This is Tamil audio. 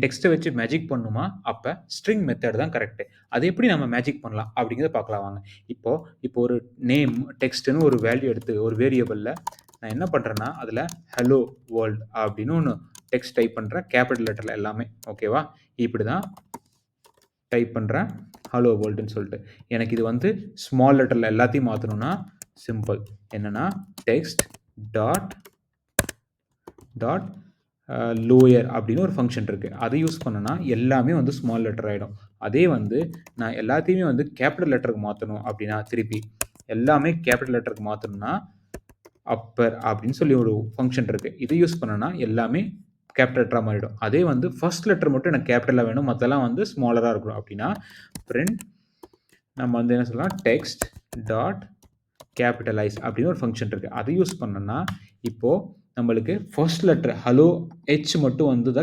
டெக்ஸ்ட்டை வச்சு மேஜிக் பண்ணணுமா, அப்போ ஸ்ட்ரிங் மெத்தட் தான் கரெக்டு. அது எப்படி நம்ம மேஜிக் பண்ணலாம் அப்படிங்கிறத பார்க்கலாம் வாங்க. இப்போ ஒரு நேம் டெக்ஸ்ட்டுன்னு ஒரு வேல்யூ எடுத்து ஒரு வேரியபிளில் நான் என்ன பண்ணுறேன்னா, அதில் ஹலோ வேர்ல்ட் அப்படின்னு ஒன்று டெக்ஸ்ட் டைப் பண்ணுறேன், கேபிட்டல் லெட்டரில் எல்லாமே. ஓகேவா? இப்படி தான் டைப் பண்ணுறேன், ஹலோ வேர்ல்டுன்னு சொல்லிட்டு. எனக்கு இது வந்து ஸ்மால் லெட்டரில் எல்லாத்தையும் மாற்றணும்னா சிம்பிள். என்னென்னா டெக்ஸ்ட் டாட் லோயர் அப்படின்னு ஒரு ஃபங்க்ஷன் இருக்குது. அதை யூஸ் பண்ணனா எல்லாமே வந்து ஸ்மால் லெட்டர் ஆகிடும். அதே வந்து நான் எல்லாத்தையுமே வந்து கேபிட்டல் லெட்டருக்கு மாற்றணும் அப்படின்னா, திருப்பி எல்லாமே கேபிட்டல் லெட்டருக்கு மாற்றணும்னா அப்பர் அப்படின்னு சொல்லி ஒரு ஃபங்க்ஷன் இருக்குது. இதை யூஸ் பண்ணனா எல்லாமே கேபிட்டல் லெட்டராக மாறிடும். அதே வந்து ஃபர்ஸ்ட் லெட்டர் மட்டும் எனக்கு கேபிட்டலாக வேணும், மற்றெல்லாம் வந்து ஸ்மாலராக இருக்கணும் அப்படின்னா பிரிண்ட் நம்ம வந்து என்ன சொல்லலாம், டெக்ஸ்ட் டாட் கேபிட்டலைஸ் அப்படின்னு ஒரு ஃபங்க்ஷன் இருக்குது. அதை யூஸ் பண்ணோன்னா இப்போது நம்மளுக்கு ஃபர்ஸ்ட் லெட்டர் ஹலோ ஹெச் மட்டும் வந்து தான்